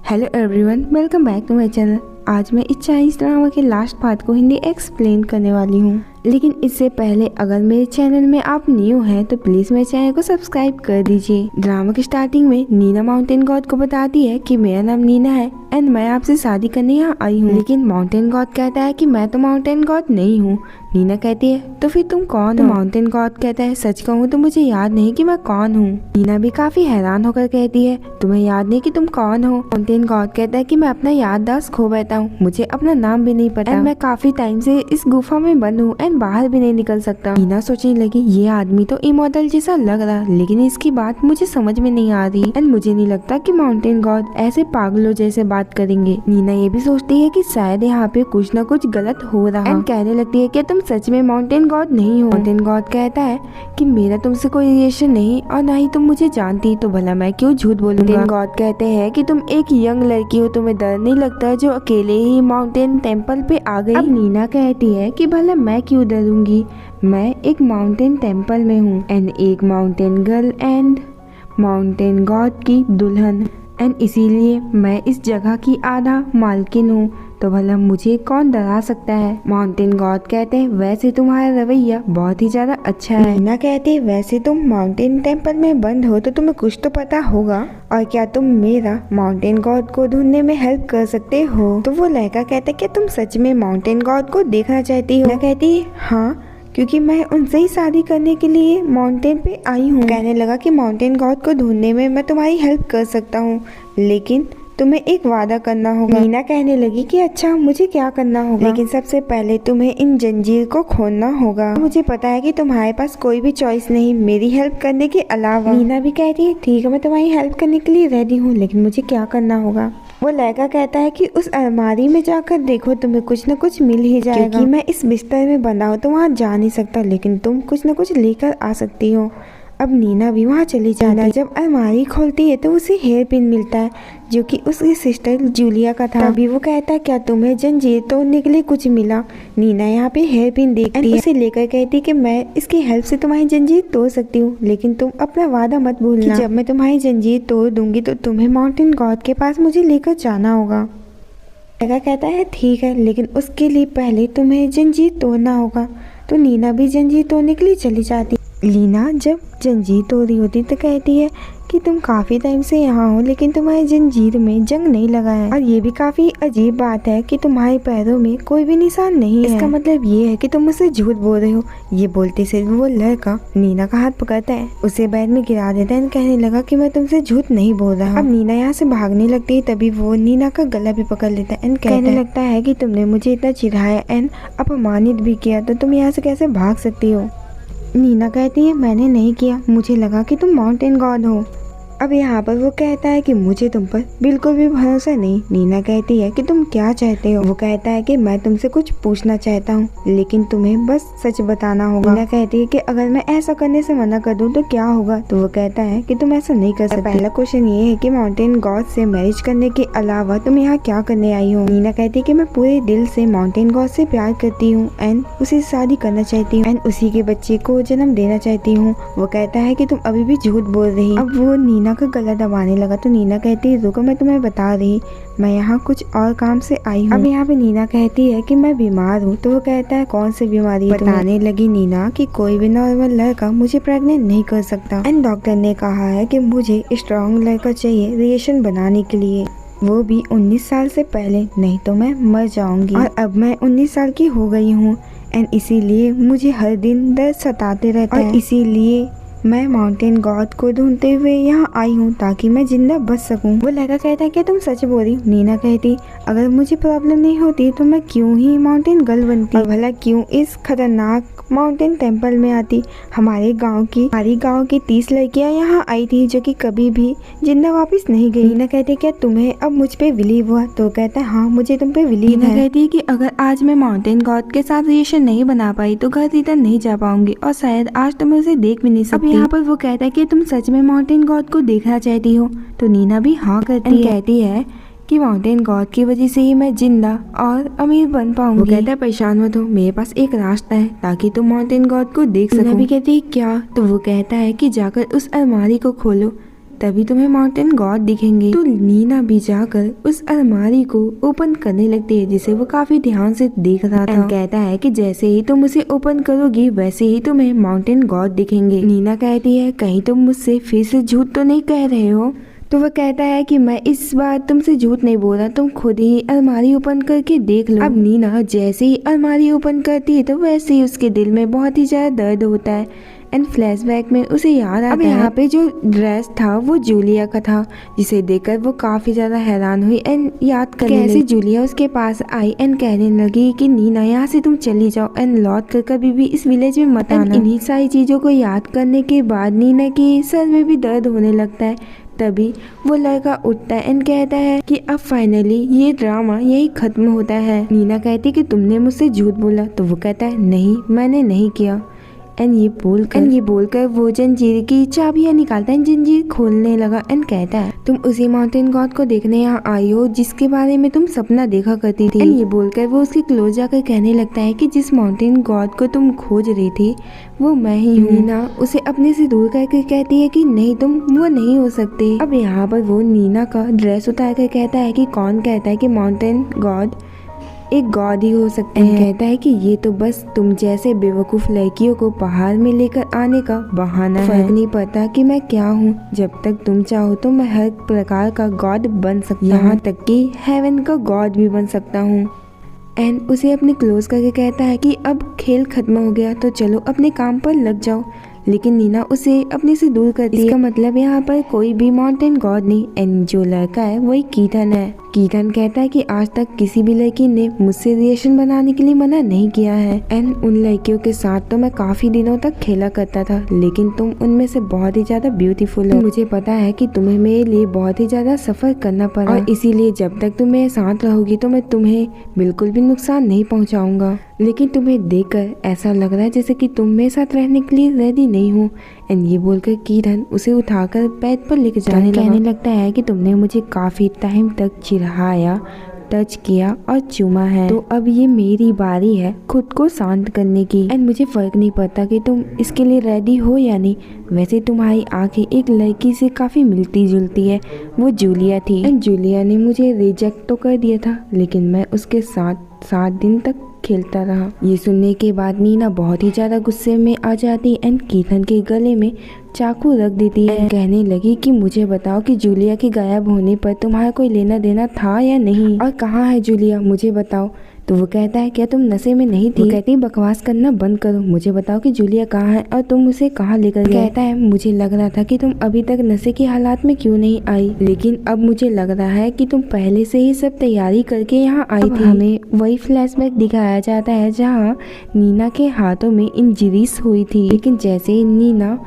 Hello everyone, welcome back to my channel. आज मैं इस चाइनीज ड्रामा के लास्ट पार्ट को हिंदी एक्सप्लेन करने वाली हूँ। लेकिन इससे पहले अगर मेरे चैनल में आप न्यू हैं तो प्लीज मेरे चैनल को सब्सक्राइब कर दीजिए। ड्रामा की स्टार्टिंग में नीना माउंटेन गॉड को बताती है कि मेरा नाम नीना है एंड मैं आपसे शादी करने यहाँ आई हूँ। लेकिन माउंटेन गॉड कहता है कि मैं तो माउंटेन गॉड नहीं हूँ। नीना कहती है तो फिर तुम कौन हो? माउंटेन गॉड कहता है सच कहूँ तो मुझे याद नहीं कि मैं कौन हूँ। नीना भी काफी हैरान होकर कहती है तुम्हें याद नहीं कि तुम कौन हो? माउंटेन गॉड कहता है कि मैं अपना याददाश्त खो बैठा हूँ, मुझे अपना नाम भी नहीं पता। मैं काफी टाइम से इस गुफा में बंद हूँ एंड बाहर भी नहीं निकल सकता। नीना सोचने लगी ये आदमी तो इमॉर्टल जैसा लग रहा, लेकिन इसकी बात मुझे समझ में नहीं आ रही एंड मुझे नहीं लगता कि माउंटेन गॉड ऐसे पागलों जैसे बात करेंगे। नीना ये भी सोचती है कि शायद यहाँ पे कुछ न कुछ गलत हो रहा एंड कहने लगती है कि तुम सच में माउंटेन गॉड नहीं हो। माउंटेन गॉड कहता है कि मेरा तुमसे कोई रिलेशन नहीं और ना ही तुम मुझे जानती, तो भला मैं क्यों झूठ बोलूंगा। माउंटेन गॉड कहते हैं कि तुम एक यंग लड़की हो, तुम्हें डर नहीं लगता जो अकेले ही माउंटेन टेम्पल पे आ गई। अब नीना कहती है कि भला मैं क्यों डरूंगी, मैं एक माउंटेन टेम्पल में हूँ एंड एक mountain girl and mountain God की दुल्हन एंड इसीलिए मैं इस जगह की आधा मालकिन हूँ, तो भला मुझे कौन डरा सकता है। माउंटेन गॉड कहते हैं वैसे तुम्हारा रवैया बहुत ही ज्यादा अच्छा है। नीना कहती है वैसे तुम माउंटेन टेम्पल में बंद हो तो तुम्हें कुछ तो पता होगा, और क्या तुम मेरा माउंटेन गॉड को ढूंढने में हेल्प कर सकते हो? तो वो लड़का कहता है क्या तुम सच में माउंटेन गॉड को देखना चाहती हो? नीना कहती है हाँ, क्योंकि मैं उनसे ही शादी करने के लिए माउंटेन पे आई हूँ। कहने लगा कि माउंटेन गॉड को ढूंढने में मैं तुम्हारी हेल्प कर सकता हूँ, लेकिन तुम्हें एक वादा करना होगा। नीना कहने लगी कि अच्छा मुझे क्या करना होगा? लेकिन सबसे पहले तुम्हें इन जंजीर को खोलना होगा। मुझे पता है कि तुम्हारे पास कोई भी चॉइस नहीं मेरी हेल्प करने के अलावा। नीना भी कहती है ठीक है मैं तुम्हारी हेल्प करने के लिए रेडी हूँ, लेकिन मुझे क्या करना होगा? वो लड़का कहता है कि उस अलमारी में जाकर देखो, तुम्हें कुछ न कुछ मिल ही जाएगा। क्योंकि मैं इस बिस्तर में बंधा हूँ तो वहाँ जा नहीं सकता, लेकिन तुम कुछ न कुछ लेकर आ सकती हो। अब नीना भी वहाँ चली जाती है। जब अलमारी खोलती है तो उसे हेयर पिन मिलता है जो कि उसकी सिस्टर जूलिया का था। तभी वो कहता है क्या तुम्हें जंजीर तोड़ने के लिए कुछ मिला? नीना यहाँ पे हेयर पिन देखती है, उसे लेकर कहती है कि मैं इसकी हेल्प से तुम्हारी जंजीर तोड़ सकती हूँ, लेकिन तुम अपना वादा मत भूलना कि जब मैं तुम्हारी जंजीर तोड़ दूंगी तो तुम्हें माउंटेन गॉड के पास मुझे लेकर जाना होगा। लड़का कहता है ठीक है, लेकिन उसके लिए पहले तुम्हें जंजीर तोड़ना होगा। तो नीना भी जंजीर तोड़ने के लिए चली जाती। लीना जब जंजीर तोड़ी होती तो कहती है कि तुम काफी टाइम से यहाँ हो, लेकिन तुम्हारी जंजीर में जंग नहीं लगा है, और ये भी काफी अजीब बात है कि तुम्हारे पैरों में कोई भी निशान नहीं है। इसका मतलब ये है कि तुम मुझसे झूठ बोल रहे हो। ये बोलते से वो लड़का नीना का हाथ पकड़ता है, उसे बेड में गिरा देता है, कहने लगा कि मैं तुमसे झूठ नहीं बोल रहा। अब नीना यहाँ से भागने लगती है, तभी वो नीना का गला भी पकड़ लेता है एंड कहने लगता है कि तुमने मुझे इतना चिढ़ाया एंड अपमानित भी किया, तो तुम यहाँ से कैसे भाग सकती हो? नीना कहती है मैंने नहीं किया, मुझे लगा कि तुम माउंटेन गॉड हो। अब यहाँ पर वो कहता है कि मुझे तुम पर बिल्कुल भी भरोसा नहीं। नीना कहती है कि तुम क्या चाहते हो? वो कहता है कि मैं तुमसे कुछ पूछना चाहता हूँ, लेकिन तुम्हें बस सच बताना होगा। नीना कहती है कि अगर मैं ऐसा करने से मना कर दूँ तो क्या होगा? तो वो कहता है कि तुम ऐसा नहीं कर सकते। पहला क्वेश्चन ये है कि माउंटेन गॉड से मैरिज करने के अलावा तुम यहाँ क्या करने आई हो? नीना कहती है कि मैं पूरे दिल से माउंटेन गॉड से प्यार करती हूँ एंड उसे शादी करना चाहती हूँ एंड उसी के बच्चे को जन्म देना चाहती हूँ। वो कहता है कि तुम अभी भी झूठ बोल रही। अब वो नीना का गला दबाने लगा, तो नीना कहती है रुको मैं तुम्हें बता रही, मैं यहाँ कुछ और काम से आई हूँ। अब यहाँ पे नीना कहती है कि मैं बीमार हूँ। तो वो कहता है कौन सी बीमारी? बताने लगी नीना कि कोई भी नॉर्मल लड़का मुझे प्रेग्नेंट नहीं कर सकता एंड डॉक्टर ने कहा है कि मुझे स्ट्रॉन्ग लड़का चाहिए रिलेशन बनाने के लिए, वो भी 19 साल से पहले, नहीं तो मैं मर जाऊंगी। और अब मैं 19 साल की हो गई हूँ एंड इसीलिए मुझे हर दिन दर्द सताते रहते हैं, इसीलिए मैं माउंटेन गॉड को ढूंढते हुए यहाँ आई हूँ ताकि मैं जिंदा बच सकूँ। वो लड़का कहता है कि तुम सच बोल रही हो? नीना कहती अगर मुझे प्रॉब्लम नहीं होती तो मैं क्यों ही माउंटेन गर्ल बनती, और भला क्यों इस खतरनाक माउंटेन टेम्पल में आती? हमारे गांव की 30 लड़कियां यहाँ आई थी जो कि कभी भी जिंदा वापस नहीं गई। नीना कहती क्या तुम्हें अब मुझ पे बिलीव हुआ? तो कहता है हाँ मुझे तुम पे बिलीव है। कहती है कि अगर आज मैं माउंटेन गॉड के साथ रिलेशन नहीं बना पाई तो घर रिटर्न नहीं जा पाऊंगी और शायद आज तो मैं उसे देख भी नहीं सकती। यहाँ पर वो कहता है कि तुम सच में माउंटेन गॉड को देखना चाहती हो? तो नीना भी हाँ करती है, कहती है कि माउंटेन गॉड की वजह से ही मैं जिंदा और अमीर बन पाऊंगी। वो कहता है परेशान मत हो, मेरे पास एक रास्ता है ताकि तुम माउंटेन गॉड को देख सको। भी कहती है क्या? तो वो कहता है कि जाकर उस अलमारी को खोलो तभी तुम्हें माउंटेन गॉड दिखेंगे। तो नीना भी जाकर उस अलमारी को ओपन करने लगती है, जिसे वो काफी ध्यान से देख रहा था। एंड कहता है कि जैसे ही तुम उसे ओपन करोगी वैसे ही तुम्हें माउंटेन गॉड दिखेंगे। नीना कहती है कहीं तुम मुझसे फिर से झूठ तो नहीं कह रहे हो? तो वह कहता है कि मैं इस बार तुमसे झूठ नहीं बोल रहा, तुम खुद ही अलमारी ओपन करके देख लो। अब नीना जैसे ही अलमारी ओपन करती है तो वैसे ही उसके दिल में बहुत ही ज्यादा दर्द होता है। एंड फ्लैशबैक में उसे याद आता है यहाँ पे जो ड्रेस था वो जूलिया का था, जिसे देखकर वो काफी ज्यादा हैरान हुई एंड याद करने लगी। जूलिया उसके पास आई एंड कहने लगी कि नीना यहाँ से तुम चली जाओ एंड लौट कर कभी भी इस विलेज में मत आना। इन्हीं सारी चीजों को याद करने के बाद नीना के सर में भी दर्द होने लगता है। तभी वो लड़का उठता है एंड कहता है कि अब फाइनली ये ड्रामा यही खत्म होता है। नीना कहती कि तुमने मुझसे झूठ बोला, तो वो कहता है नहीं मैंने नहीं किया। एंड ये बोलकर वो जंजीर की चाबियां निकालता है, जंजीर खोलने लगा एंड कहता है तुम उसी माउंटेन गॉड को देखने यहाँ आई हो जिसके बारे में तुम सपना देखा करती थी। एंड ये बोलकर वो उसके क्लोज जाकर कहने लगता है कि जिस माउंटेन गॉड को तुम खोज रही थी वो मैं ही हूँ। नीना उसे अपने से दूर करके कहती है कि नहीं तुम वो नहीं हो सकते। अब यहाँ पर वो नीना का ड्रेस उतार कर कहता है कि कौन कहता है कि माउंटेन गॉड एक गॉड ही हो सकते हैं। कहता है कि ये तो बस तुम जैसे बेवकूफ लड़कियों को पहाड़ में लेकर आने का बहाना है। फर्क नहीं पड़ता कि मैं क्या हूँ, जब तक तुम चाहो तो मैं हर प्रकार का गॉड बन सकता हूँ, यहाँ तक कि हेवन का गॉड भी बन सकता हूँ। एंड उसे अपने क्लोज करके कहता है कि अब खेल खत्म हो गया तो चलो अपने काम पर लग जाओ। लेकिन नीना उसे अपने से दूर करती है। इसका मतलब यहाँ पर कोई भी माउंटेन गॉड नहीं। एंड जो लड़का है वही कीथन है। कीथन कहता है कि आज तक किसी भी लड़की ने मुझसे रिलेशन बनाने के लिए मना नहीं किया है। एंड उन लड़कियों के साथ तो मैं काफी दिनों तक खेला करता था, लेकिन तुम उनमें से बहुत ही ज्यादा ब्यूटीफुल हो। मुझे पता है कि तुम्हें मेरे लिए बहुत ही ज्यादा सफर करना पड़ा, और इसीलिए जब तक तुम मेरे साथ रहोगी तो मैं तुम्हें बिल्कुल भी नुकसान नहीं पहुँचाऊंगा। लेकिन तुम्हें देखकर ऐसा लग रहा है जैसे कि तुम मेरे साथ रहने के लिए रेडी नहीं हो। एंड ये बोलकर कीथन उसे उठाकर बेड पर लेकर जाने कहने लगता है कि तुमने मुझे काफी टाइम तक चिढ़ाया, टच किया और चूमा है, तो अब ये मेरी बारी है खुद को शांत करने की। एंड मुझे फर्क नहीं पड़ता कि तुम इसके लिए रेडी हो या नहीं। वैसे तुम्हारी आंखें एक लड़की से काफी मिलती जुलती है, वो जूलिया थी। एंड जूलिया ने मुझे रिजेक्ट तो कर दिया था, लेकिन मैं उसके साथ 7 दिन तक खेलता रहा। ये सुनने के बाद नीना बहुत ही ज्यादा गुस्से में आ जाती एंड कीथन के गले में चाकू रख देती है। कहने लगी कि मुझे बताओ कि जूलिया के गायब होने पर तुम्हारा कोई लेना देना था या नहीं, और कहाँ है जूलिया, मुझे बताओ। तो वो कहता है क्या तुम नशे में नहीं थी? वो कहती है बकवास करना बंद करो, मुझे बताओ कि जूलिया कहाँ है और तुम उसे कहाँ लेकर गए। कहता है मुझे लग रहा था कि तुम अभी तक नशे के हालात में क्यों नहीं आई, लेकिन अब मुझे लग रहा है कि तुम पहले से ही सब तैयारी करके यहाँ आई थी। हमें वही फ्लैशबैक दिखाया जाता है जहाँ नीना के हाथों में इंजरीज हुई थी, लेकिन जैसे ही नीना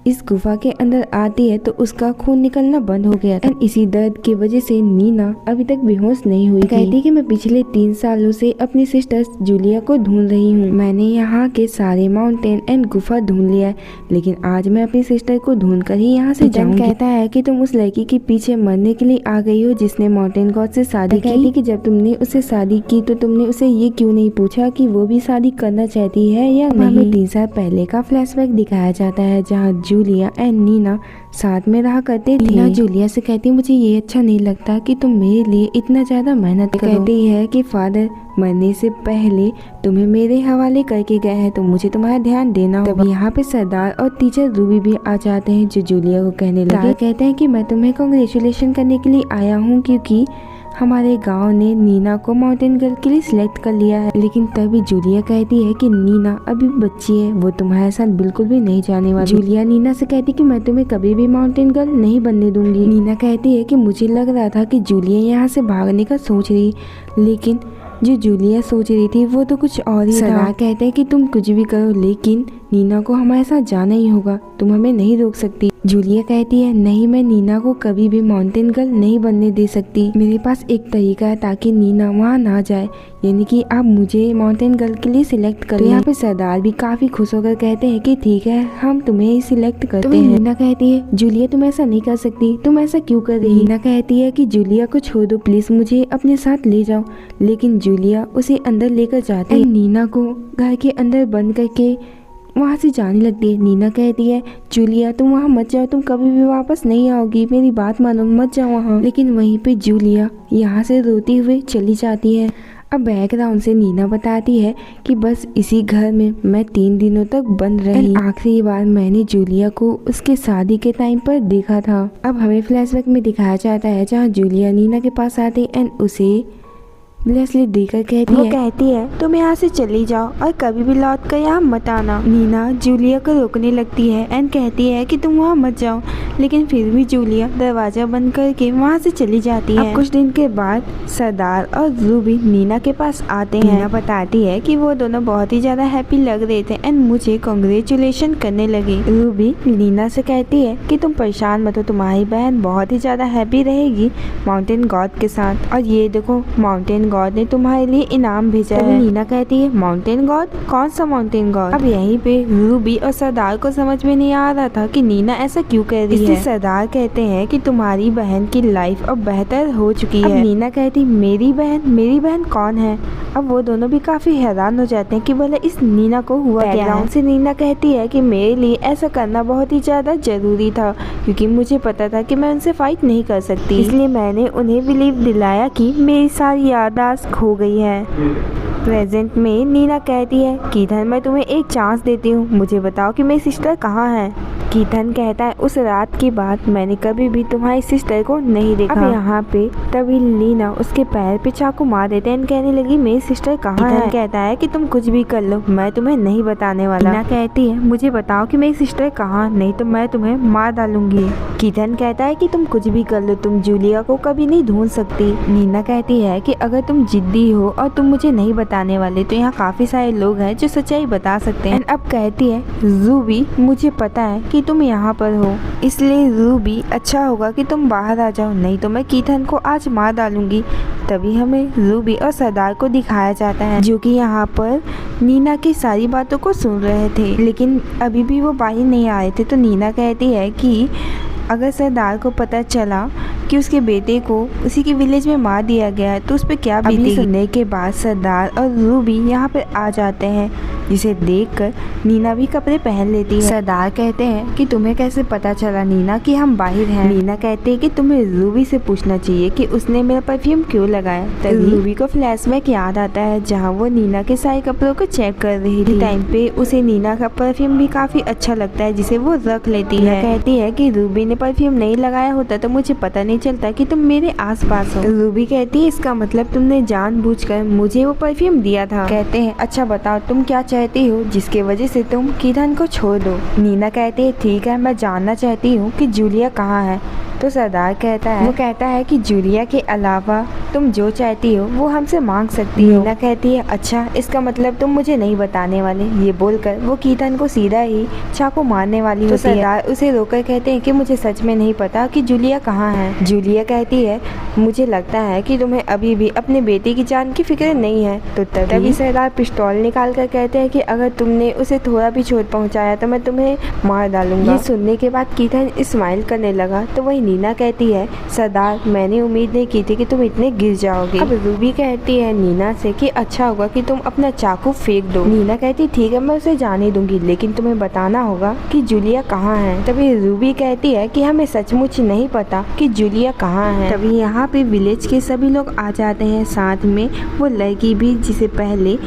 इस गुफा के अंदर आती है तो उसका खून निकलना बंद हो गया था। इसी दर्द की वजह से नीना अभी तक बेहोश नहीं हुई। कहती कि मैं पिछले 3 सालों से अपनी सिस्टर जूलिया को ढूंढ रही हूँ। मैंने यहाँ के सारे माउंटेन एंड गुफा ढूंढ लिया है, लेकिन आज मैं अपनी सिस्टर को ढूंढ कर ही यहाँ से जाऊंगी। कहता है कि तुम उस लड़की के पीछे मरने के लिए आ गई हो जिसने माउंटेन गॉड से शादी की। कहती कि जब तुमने उससे शादी की तो तुमने उसे ये क्यों नहीं पूछा कि वो भी शादी करना चाहती है या नहीं। हमें 3 साल पहले का फ्लैशबैक दिखाया जाता है जहाँ जूलिया एंड नीना साथ में रहा करते थे। नीना जूलिया से कहती मुझे ये अच्छा नहीं लगता कि तुम मेरे लिए इतना ज्यादा मेहनत करो। कहती है कि फादर मरने से पहले तुम्हें मेरे हवाले करके गए हैं, तो मुझे तुम्हारा ध्यान देना होगा। तभी यहाँ पे सरदार और टीचर रूबी भी आ जाते हैं जो जूलिया को कहने लगे। कहते हैं कि मैं तुम्हें कांग्रेचुलेशन करने के लिए आया हूँ क्योंकि हमारे गांव ने नीना को माउंटेन गर्ल के लिए सिलेक्ट कर लिया है। लेकिन तभी जूलिया कहती है कि नीना अभी बच्ची है, वो तुम्हारे साथ बिल्कुल भी नहीं जाने वाली। जूलिया नीना से कहती कि मैं तुम्हें कभी भी माउंटेन गर्ल नहीं बनने दूंगी। नीना कहती है कि मुझे लग रहा था कि जूलिया यहाँ से भागने का सोच रही, लेकिन जो जूलिया सोच रही थी वो तो कुछ और ही था। कहते हैं कि तुम कुछ भी करो लेकिन नीना को हमारे साथ जाना ही होगा, तुम हमें नहीं रोक सकती। जूलिया कहती है नहीं, मैं नीना को कभी भी माउंटेन गर्ल नहीं बनने दे सकती। मेरे पास एक तरीका है ताकि नीना वहाँ ना जाए, यानी कि आप मुझे माउंटेन गर्ल के लिए सिलेक्ट करें। तो यहाँ पे सरदार भी काफी खुश होकर कहते हैं कि ठीक है, हम तुम्हें ही सिलेक्ट करते हैं। नीना कहती है जूलिया तुम ऐसा नहीं कर सकती, तुम ऐसा क्यों कर रही। नीना कहती है कि जूलिया को छोड़ दो प्लीज, मुझे अपने साथ ले जाओ। लेकिन जूलिया उसे अंदर लेकर जाती है। नीना को घर के अंदर बंद करके वहाँ से जाने लगती है। नीना कहती है जूलिया तुम वहाँ मत जाओ, तुम कभी भी वापस नहीं आओगी, मेरी बात मानो, मत जाओ वहाँ। लेकिन वहीं पे जूलिया यहाँ से रोती हुई चली जाती है। अब बैकग्राउंड से नीना बताती है कि बस इसी घर में मैं 3 दिनों तक बंद रही। आखिरी बार मैंने जूलिया को उसके शादी के टाइम पर देखा था। अब हमें फ्लैशबैक में दिखाया जाता है जहाँ जूलिया नीना के पास आती एंड उसे ब्रेसलेट देकर कहती है तुम यहाँ से चली जाओ और कभी भी लौट कर यहाँ मत आना। नीना जूलिया को रोकने लगती है एंड कहती है कि तुम वहाँ मत जाओ, लेकिन फिर भी जूलिया दरवाजा बंद करके वहाँ से चली जाती है। अब कुछ दिन के बाद सरदार और रूबी नीना के पास आते हैं। नीना बताती है कि वो दोनों बहुत ही ज्यादा हैप्पी लग रहे थे एंड मुझे कांग्रेचुलेशन करने लगे। रूबी नीना से कहती है कि तुम परेशान मत हो, तुम्हारी बहन बहुत ही ज्यादा हैप्पी रहेगी माउंटेन गॉड के साथ, और ये देखो माउंटेन गॉड ने तुम्हारे लिए इनाम भेजा है। नीना कहती है माउंटेन गॉड, कौन सा माउंटेन गॉड? अब यहीं पे रूबी और सरदार को समझ में नहीं आ रहा था कि नीना ऐसा क्यों कह रही है। सरदार कहते हैं कि तुम्हारी बहन की लाइफ अब बेहतर हो चुकी है। नीना कहती मेरी बहन कौन है? अब वो दोनों भी काफी हैरान हो जाते हैं कि भले इस नीना को हुआ क्या है। से नीना कहती है कि मेरे लिए ऐसा करना बहुत ही ज्यादा जरूरी था, क्योंकि मुझे पता था कि मैं उनसे फाइट नहीं कर सकती, इसलिए मैंने उन्हें बिलीव दिलाया कि मेरी सारी याददाश्त खो गई है। प्रेजेंट में नीना कहती है कीथन मैं तुम्हें एक चांस देती हूँ, मुझे बताओ कि मेरी सिस्टर कहाँ है। कीथन कहता है उस रात की बात मैंने कभी भी तुम्हारी सिस्टर को नहीं देखा। अब यहाँ पे तभी नीना उसके पैर पे चाकू मार देते हैं, कहने लगी मेरी सिस्टर कहाँ है। कहता है कि तुम कुछ भी कर लो, मैं तुम्हें नहीं बताने वाला। नीना कहती है मुझे बताओ कि मेरी सिस्टर कहाँ, नहीं तो मैं तुम्हें मार डालूंगी। कीथन कहता है कि तुम कुछ भी कर लो, तुम जूलिया को कभी नहीं ढूंढ सकती। नीना कहती है कि अगर तुम जिद्दी हो और तुम मुझे नहीं बताने वाले तो यहाँ काफी सारे लोग हैं जो सच्चाई बता सकते हैं। अब कहती है रूबी मुझे पता है कि तुम यहाँ पर हो, इसलिए रूबी अच्छा होगा कि तुम बाहर आ जाओ, नहीं तो मैं कीथन को आज मार डालूंगी। तभी हमें रूबी और सरदार को दिखाया जाता है जो कि यहाँ पर नीना की सारी बातों को सुन रहे थे, लेकिन अभी भी वो बाहर नहीं आए थे। तो नीना कहती है कि अगर सरदार को पता चला कि उसके बेटे को उसी के विलेज में मार दिया गया है तो उस पर क्या बीतेगी। सुनने के बाद सरदार और रूबी यहाँ पर आ जाते हैं, जिसे देखकर नीना भी कपड़े पहन लेती है। सरदार कहते हैं कि तुम्हें कैसे पता चला नीना कि हम बाहर हैं। नीना कहते हैं कि तुम्हें रूबी से पूछना चाहिए कि उसने मेरा परफ्यूम क्यों लगाया। तभी रूबी को फ्लैशबैक याद आता है जहाँ वो नीना के सारे कपड़ों को चेक कर रही थी। टाइम पे उसे नीना का परफ्यूम भी काफी अच्छा लगता है, जिसे वो रख लेती है। कहती है कि रूबी ने परफ्यूम नहीं लगाया होता तो मुझे पता नहीं चलता कि तुम मेरे आसपास हो। रूबी कहती है इसका मतलब तुमने जानबूझकर मुझे वो परफ्यूम दिया था। कहते हैं अच्छा बताओ तुम क्या चाहती हो जिसके वजह से तुम कीथन को छोड़ दो। नीना कहती है ठीक है मैं जानना चाहती हूँ कि जूलिया कहाँ है। तो सरदार कहता है कि जूलिया के अलावा तुम जो चाहती हो वो हमसे मांग सकती हो। नीना कहती है अच्छा इसका मतलब तुम मुझे नहीं बताने वाले। ये बोलकर वो कीथन को सीधा ही चाकू मारने वाली होती है। सरदार उसे रोकर कहते हैं कि मुझे सच में नहीं पता कि जूलिया कहाँ है। जूलिया कहती है मुझे लगता है कि तुम्हें अभी भी अपने बेटे की जान की फिक्र नहीं है। तो तभी सरदार पिस्तौल निकाल कर कहते हैं कि अगर तुमने उसे थोड़ा भी चोट पहुँचाया तो मैं तुम्हें मार डालूंगा। ये सुनने के बाद कीथन स्माइल करने लगा। तो वही नीना कहती है सरदार मैंने उम्मीद नहीं की थी कि तुम इतने गिर जाओगे। अब रूबी कहती है नीना से कि अच्छा होगा कि तुम अपना चाकू फेंक दो। नीना कहती ठीक है मैं उसे जाने दूंगी, लेकिन तुम्हें बताना होगा कि जूलिया कहाँ है। तभी रूबी कहती है कि हमें सचमुच नहीं पता कि जूलिया कहाँ है। तभी यहाँ पे विलेज के सभी लोग आ जाते हैं, साथ में वो लड़की भी जिसे पहले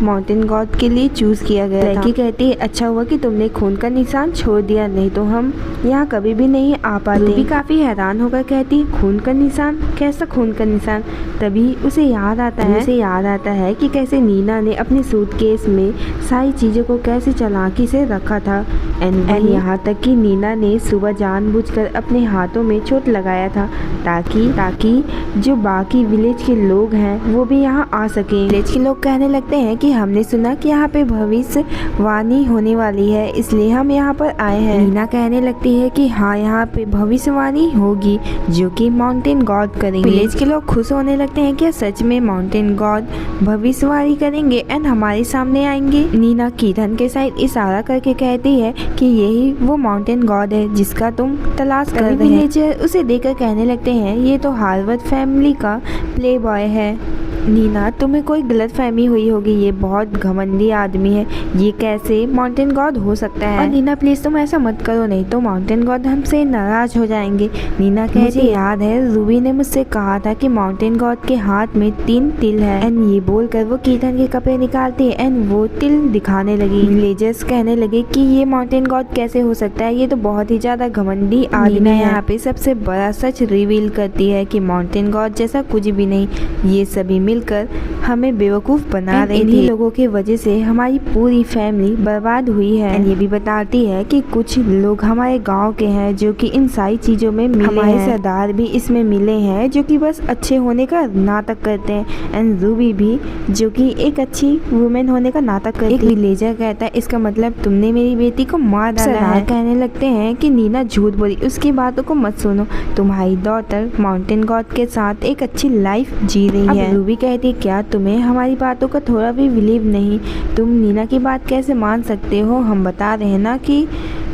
माउंटेन गॉड के लिए चूज किया गया था। लड़की कहती है अच्छा हुआ कि तुमने खून का निशान छोड़ दिया, नहीं तो हम यहाँ कभी भी नहीं आ पाते। रूबी काफी हैरान होकर कहती है खून का निशान, कैसा खून का निशान। तभी उसे याद आता है कि कैसे नीना ने अपने सूटकेस में सारी चीजों को कैसे चालाकी से रखा था। एंड यहाँ तक कि नीना ने सुबह जानबूझकर अपने हाथों में चोट लगाया था ताकि जो बाकी विलेज के लोग हैं वो भी यहाँ आ सके। विलेज के लोग कहने लगते हैं कि हमने सुना कि यहाँ पे भविष्यवाणी होने वाली है, इसलिए हम यहाँ पर आए हैं। नीना कहने लगती है कि हाँ यहाँ पे भविष्यवाणी होगी जो कि माउंटेन गॉड करेंगे। विलेज के लोग खुश होने लगते हैं कि सच में माउंटेन गॉड भविष्यवाणी करेंगे एंड हमारे सामने आएंगे। नीना कीथन के साइड इशारा करके कहती है कि यही वो माउंटेन गॉड है जिसका तुम तलाश कर रहे हैं। विलेजर उसे देखकर कहने लगते हैं ये तो हार्वर्ड फैमिली का प्ले बॉय है। नीना, तुम्हें कोई गलतफहमी हुई होगी, ये बहुत घमंडी आदमी है, ये कैसे माउंटेन गॉड हो सकता है। और नीना प्लीज तुम ऐसा मत करो, नहीं तो माउंटेन गॉड हमसे नाराज हो जाएंगे। नीना कहती मुझे याद है रूबी ने मुझसे कहा था कि माउंटेन गॉड के हाथ में 3 तिल है। एंड ये बोलकर वो कीथन के कपड़े निकालती है एंड वो तिल दिखाने लगी। विलेजर्स कहने लगे कि ये माउंटेन गॉड कैसे हो सकता है, ये तो बहुत ही ज्यादा घमंडी आदमी है। यहाँ पे सबसे बड़ा सच रिवील करती है कि माउंटेन गॉड जैसा कुछ भी नहीं, ये सभी मिलकर हमें बेवकूफ बना रहे थे। इन्हीं लोगों की वजह से हमारी पूरी फैमिली बर्बाद हुई है। एंड ये भी बताती है कि कुछ लोग हमारे गांव के हैं जो कि इन सारी चीजों में मिले हमारे सरदार भी इसमें मिले हैं जो कि बस अच्छे होने का नाटक करते हैं। एंड रूबी भी जो कि एक अच्छी वुमेन होने का नाटक करती है। एक विलेजर कहता है इसका मतलब तुमने मेरी बेटी को मार डाला है। कहने लगते हैं कि नीना झूठ बोली, उसकी बातों को मत सुनो, तुम्हारी डॉटर माउंटेन गॉड के साथ एक अच्छी लाइफ जी रही है। रूबी कहती क्या तुम्हें हमारी बातों का थोड़ा भी बिलीव नहीं, तुम नीना की बात कैसे मान सकते हो, हम बता रहे हैं ना कि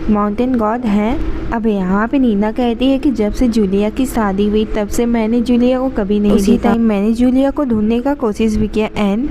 माउंटेन गॉड है। अब यहाँ पे नीना कहती है कि जब से जूलिया की शादी हुई तब से मैंने जूलिया को कभी नहीं देखा। उसी टाइम मैंने जूलिया को ढूंढने का कोशिश भी किया एंड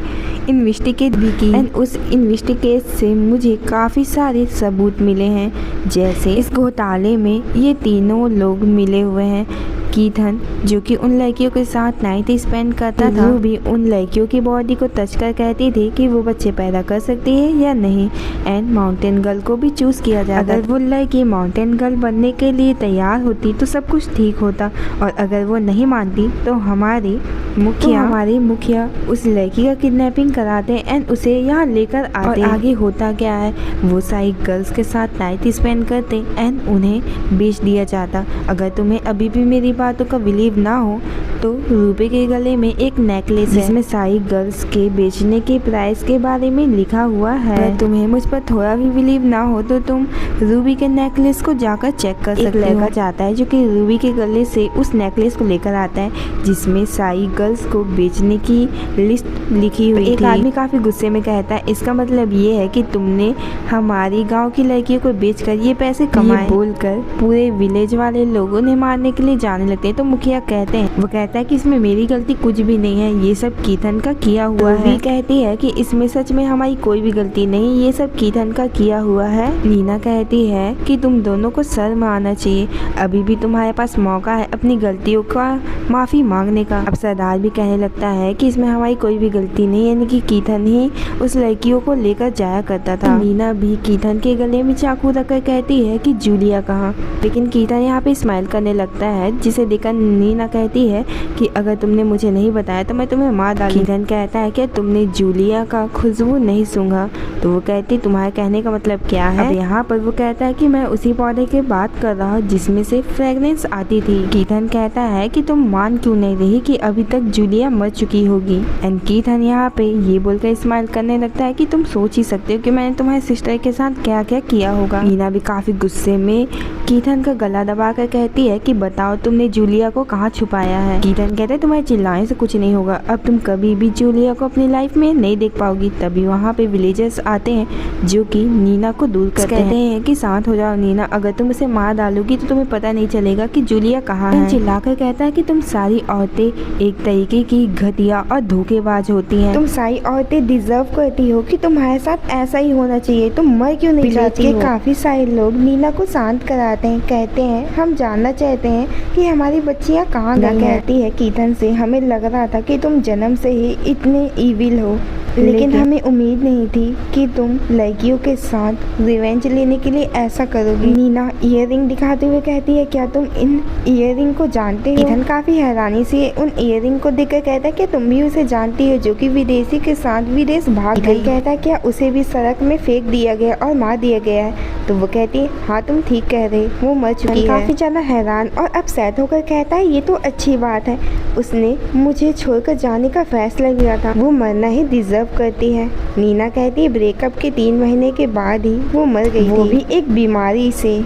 इन्वेस्टिगेट भी की। एंड उस इन्वेस्टिगेट से मुझे काफ़ी सारे सबूत मिले हैं, जैसे इस घोटाले में ये तीनों लोग मिले हुए हैं। कीथन जो कि उन लड़कियों के साथ नाइट स्पेंड करता था, वो भी उन लड़कियों की बॉडी को टच कर कहती थी कि वो बच्चे पैदा कर सकती है या नहीं। एंड माउंटेन गर्ल को भी चूज किया जाता। अगर वो लड़की माउंटेन गर्ल बनने के लिए तैयार होती तो सब कुछ ठीक होता, और अगर वो नहीं मानती तो हमारी मुखिया उस लड़की का किडनैपिंग कराते एंड उसे यहाँ लेकर आते। और आगे होता क्या है, वो सारी गर्ल्स के साथ नाइट स्पेंड करते एंड उन्हें बेच दिया जाता। अगर तुम्हें अभी भी मेरी बातों का बिलीव ना हो तो रूबी के गले में एक नेकलेस है जिसमें सारी गर्ल्स के बेचने के प्राइस के बारे में लिखा हुआ है। अगर तुम्हें मुझ पर थोड़ा भी बिलीव ना हो तो तुम रूबी के नेकलेस को जाकर चेक कर सकते हो। एक लड़का जाता है जो कि रूबी के गले से उस नेकलेस को लेकर आता है जिसमें सारी गर्ल्स को बेचने की लिस्ट लिखी हुई थी। एक आदमी काफी गुस्से में कहता है इसका मतलब ये है कि तुमने हमारी गाँव की लड़कियों को बेचकर ये पैसे कमाए। बोलकर पूरे विलेज वाले लोगों ने मारने के लिए जाने लगते हैं। तो मुखिया कहते हैं, वो कहता है कि इसमें मेरी गलती कुछ भी नहीं है, ये सब कीथन का किया हुआ है। भी कहती है कि इसमें सच में हमारी कोई भी गलती नहीं, ये सब कीथन का किया हुआ है। नीना कहती है कि तुम दोनों को शर्म आना चाहिए, अभी भी तुम्हारे पास मौका है अपनी गलतियों का माफी मांगने का। अब सरदार भी कहने लगता है कि इसमें हमारी कोई भी गलती नहीं, यानी कि कीथन ही उस लड़कियों को लेकर जाया करता था। नीना भी कीथन के गले में चाकू रखकर कहती है कि जूलिया कहाँ, लेकिन कीथन यहाँ पे स्माइल करने लगता है, जिसे देखकर नीना कहती है कि अगर तुमने मुझे नहीं बताया तो मैं तुम्हें मार डालूंगी। कीथन कहता है कि तुमने जूलिया का खुशबू नहीं सूंघा। तो वो कहती तुम्हारे कहने का मतलब क्या है। अब यहाँ पर वो कहता है कि मैं उसी पौधे की बात कर रहा हूँ जिसमें से फ्रेगनेंस आती थी। कीथन कहता है कि तुम मान क्यों नहीं रही कि अभी तक जूलिया मर चुकी होगी। एंड कीथन यहाँ पे ये बोलकर स्माइल करने लगता है कि तुम सोच ही सकते हो कि मैंने तुम्हारे सिस्टर के साथ क्या क्या किया होगा। नीना भी काफी गुस्से में कीथन का गला दबाकर कहती है कि बताओ तुमने जूलिया को कहाँ छुपाया है। कीथन कहते हैं तुम्हारे चिल्लाने से कुछ नहीं होगा, अब तुम कभी भी जूलिया को अपनी लाइफ में नहीं देख पाओगी। तभी वहाँ पे विलेजर्स आते हैं जो कि नीना को दूर करते हैं कि शांत हो जाओ नीना, अगर तुम उसे मार डालोगी तो तुम्हें पता नहीं चलेगा कि जूलिया कहाँ है। चिल्लाकर कहता है कि तुम सारी औरतें एक तरीके की घटिया और धोखेबाज होती हैं, तुम सारी औरतें डिजर्व करती हो कि तुम्हारे साथ ऐसा ही होना चाहिए, तुम मर क्यों नहीं जाती हो। काफी सारे लोग नीना को शांत कराते हैं, कहते हैं हम जानना चाहते हैं कि हमारी बच्चियाँ कहाँ गई। कहती है कीथन से हमें लग रहा था कि तुम जन्म से ही इतने ईविल हो, लेकिन हमें उम्मीद नहीं थी कि तुम लड़कियों के साथ रिवेंज लेने के लिए ऐसा करोगी। नीना ईयररिंग दिखाते हुए कहती है क्या तुम इन ईयररिंग को जानते हो। कीथन काफी हैरानी से उन ईयररिंग को देखकर कहता है क्या तुम भी उसे जानती हो जो कि विदेशी के साथ विदेश भाग गई। कहता है क्या उसे भी सड़क में फेंक दिया गया और मार दिया गया है। तो वो कहती है हाँ तुम ठीक कह रहे, वो मर चुकी है। काफी ज्यादा हैरान और अपसेट होकर कहता है ये तो अच्छी बात है, उसने मुझे छोड़कर जाने का फैसला लिया था, वो मरना ही डिजर्व करती है। नीना कहती है ब्रेकअप के 3 महीने के बाद ही वो मर गई थी, वो भी एक बीमारी से।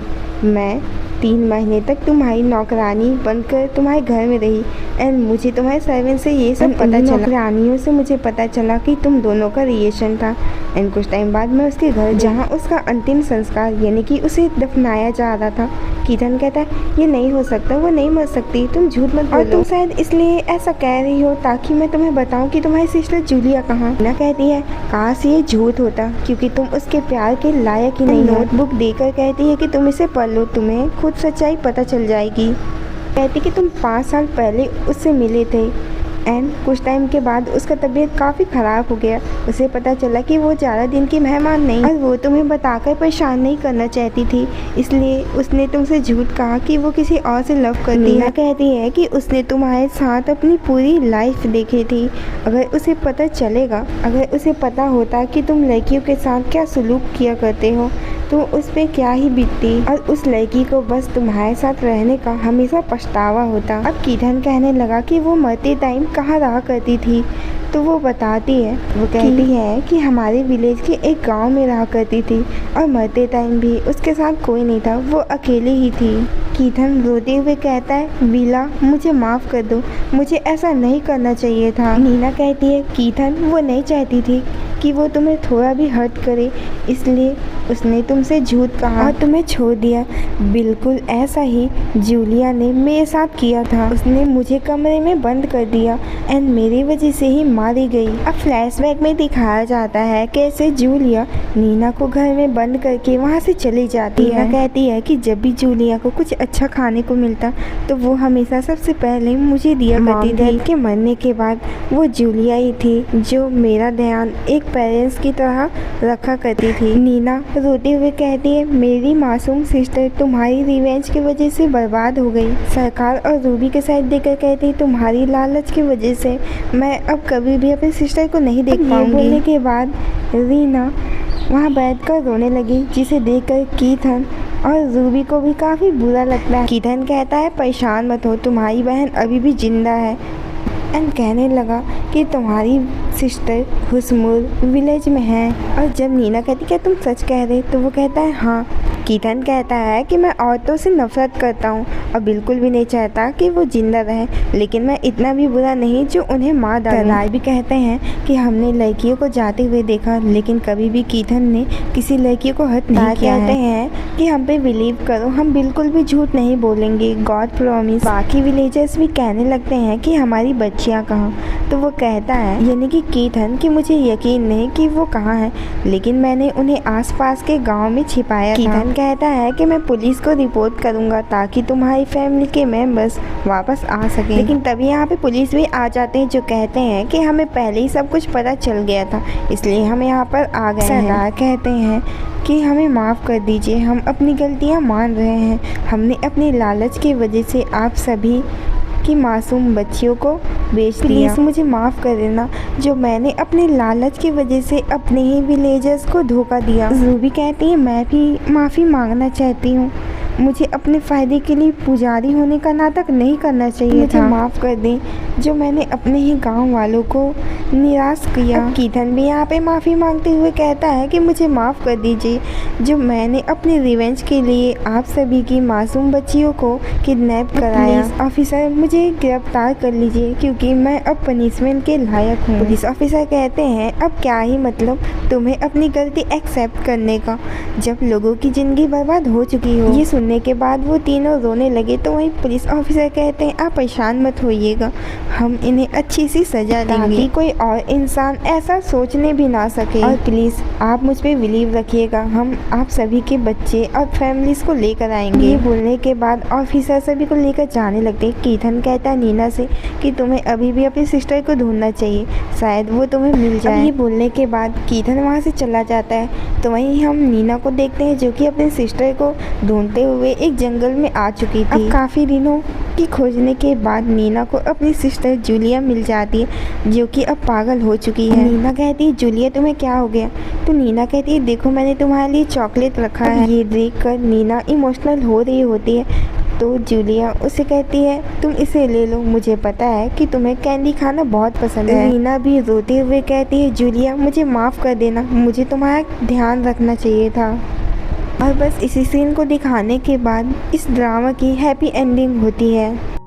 मैं 3 महीने तक तुम्हारी नौकरानी बनकर तुम्हारे घर में रही एंड मुझे तुम्हारे सर्वेंट से ये सब पता चला। नौकरानियों से मुझे पता चला कि तुम दोनों का रिलेशन था एंड कुछ टाइम बाद मैं उसके घर जहाँ उसका अंतिम संस्कार यानी कि उसे दफनाया जा रहा था। कीथन कहता है ये नहीं हो सकता, वो नहीं मर सकती, तुम झूठ मत बोलो। और तुम शायद इसलिए ऐसा कह रही हो ताकि मैं तुम्हें बताऊं कि तुम्हारी सिस्टर जूलिया कहाँ। नीना कहती है काश ये झूठ होता क्योंकि तुम उसके प्यार के लायक ही नहीं। नोटबुक देकर कहती है कि तुम इसे पढ़ लो, तुम्हें खुद सच्चाई पता चल जाएगी। कहती कि तुम 5 साल पहले उससे मिले थे एंड कुछ टाइम के बाद उसका तबीयत काफ़ी ख़राब हो गया। उसे पता चला कि वो ज़्यादा दिन की मेहमान नहीं और वो तुम्हें बताकर परेशान नहीं करना चाहती थी, इसलिए उसने तुमसे झूठ कहा कि वो किसी और से लव करती है। कहती है कि उसने तुम्हारे साथ अपनी पूरी लाइफ देखी थी। अगर उसे पता होता कि तुम लड़कियों के साथ क्या सलूक किया करते हो तो उस पर क्या ही बीतती और उस लड़की को बस तुम्हारे साथ रहने का हमेशा पछतावा होता। अब कीथन कहने लगा कि वो मरते टाइम कहाँ रहा करती थी तो वो बताती है, वो कहती है कि हमारे विलेज के एक गांव में रहा करती थी और मरते टाइम भी उसके साथ कोई नहीं था, वो अकेली ही थी। कीथन रोते हुए कहता है विला मुझे माफ़ कर दो, मुझे ऐसा नहीं करना चाहिए था। नीना कहती है कीथन वो नहीं चाहती थी कि वो तुम्हें थोड़ा भी हर्ट करे, इसलिए उसने तुमसे झूठ कहा और तुम्हें छोड़ दिया। बिल्कुल ऐसा ही जूलिया ने मेरे साथ किया था, उसने मुझे कमरे में बंद कर दिया एंड मेरी वजह से ही मारी गई। अब फ्लैशबैक में दिखाया जाता है कैसे जूलिया नीना को घर में बंद करके वहाँ से चली जाती है। नीना कहती है कि जब भी जूलिया को कुछ अच्छा खाने को मिलता तो वो हमेशा सबसे पहले मुझे दिया करती थी। के मरने के बाद वो जूलिया ही थी जो मेरा ध्यान एक पेरेंट्स की तरह रखा करती थी। नीना रोते हुए कहती है मेरी मासूम सिस्टर तुम्हारी रिवेंज की वजह से बर्बाद हो गई। सरकार और रूबी के साथ देकर कहती तुम्हारी लालच की वजह से मैं अब कभी भी अपनी सिस्टर को नहीं देख पाऊंगी। बोलने के बाद रीना वहाँ बैठकर रोने लगी, जिसे देखकर कीथन और रूबी को भी काफ़ी बुरा लगता है। कीथन कहता है परेशान मत हो, तुम्हारी बहन अभी भी जिंदा है एंड कहने लगा कि तुम्हारी सिस्टर खुशमुर विलेज में है। और जब नीना कहती क्या तुम सच कह रहे तो वो कहता है हाँ। कीथन कहता है कि मैं औरतों से नफरत करता हूँ और बिल्कुल भी नहीं चाहता कि वो जिंदा रहे, लेकिन मैं इतना भी बुरा नहीं जो उन्हें मार डालूं। राय भी कहते हैं कि हमने लड़कियों को जाते हुए देखा लेकिन कभी भी कीथन ने किसी लड़की को हर्ट नहीं किया है। कहते हैं कि हम पे बिलीव करो, हम बिल्कुल भी झूठ नहीं बोलेंगे, गॉड प्रॉमिस। बाकी विलेजर्स भी कहने लगते हैं कि हमारी बच्चियाँ कहाँ, तो वो कहता है यानी कि कीथन कि मुझे यकीन नहीं कि वो कहाँ है, लेकिन मैंने उन्हें आसपास के गांव में छिपाया था। कीथन कहता है कि मैं पुलिस को रिपोर्ट करूंगा ताकि तुम्हारी फैमिली के मेंबर्स वापस आ सकें। लेकिन तभी यहाँ पे पुलिस भी आ जाते हैं जो कहते हैं कि हमें पहले ही सब कुछ पता चल गया था, इसलिए हम यहाँ पर आ गए हैं। सरदार कहते हैं कि हमें माफ़ कर दीजिए, हम अपनी गलतियाँ मान रहे हैं, हमने अपनी लालच की वजह से आप सभी की मासूम बच्चियों को बेच दिया। प्लीज़ मुझे माफ़ कर देना जो मैंने अपने लालच की वजह से अपने ही विलेजर्स को धोखा दिया। रूबी कहती है मैं भी माफ़ी मांगना चाहती हूँ, मुझे अपने फ़ायदे के लिए पुजारी होने का नाटक नहीं करना चाहिए था। माफ़ कर दें जो मैंने अपने ही गांव वालों को निराश किया। कीथन भी यहाँ पे माफ़ी मांगते हुए कहता है कि मुझे माफ़ कर दीजिए जो मैंने अपने रिवेंज के लिए आप सभी की मासूम बच्चियों को किडनैप कराया। ऑफिसर मुझे गिरफ्तार कर लीजिए क्योंकि मैं अब पनिशमेंट के लायक हूँ। पुलिस ऑफिसर कहते हैं अब क्या ही मतलब तुम्हें अपनी गलती एक्सेप्ट करने का जब लोगों की ज़िंदगी बर्बाद हो चुकी हो। ये सुनने के बाद वो तीनों रोने लगे तो वहीं पुलिस ऑफिसर कहते हैं आप परेशान मत होइएगा, हम इन्हें अच्छी सी सजा देंगे ताकि कोई और इंसान ऐसा सोचने भी ना सके। और प्लीज़ आप मुझ पे बिलीव रखिएगा, हम आप सभी के बच्चे और फैमिलीज को लेकर आएंगे। ये बोलने के बाद ऑफिसर सभी को लेकर जाने लगते। कीथन कहता है नीना से कि तुम्हें अभी भी अपनी सिस्टर को ढूंढना चाहिए, शायद वो तुम्हें मिल जाए। ये बोलने के बाद कीथन वहाँ से चला जाता है तो वहीं हम नीना को देखते हैं जो कि अपने सिस्टर को ढूंढते हुए एक जंगल में आ चुकी थी। अब काफ़ी दिनों की खोजने के बाद नीना को अपनी सिस्टर जूलिया मिल जाती है जो कि अब पागल हो चुकी है। नीना कहती है जूलिया तुम्हें क्या हो गया, तो नीना कहती है देखो मैंने तुम्हारे लिए चॉकलेट रखा है। ये देखकर नीना इमोशनल हो रही होती है तो जूलिया उसे कहती है तुम इसे ले लो, मुझे पता है कि तुम्हें कैंडी खाना बहुत पसंद है। नीना भी रोते हुए कहती है जूलिया मुझे माफ़ कर देना, मुझे तुम्हारा ध्यान रखना चाहिए था। और बस इसी सीन को दिखाने के बाद इस ड्रामा की हैप्पी एंडिंग होती है।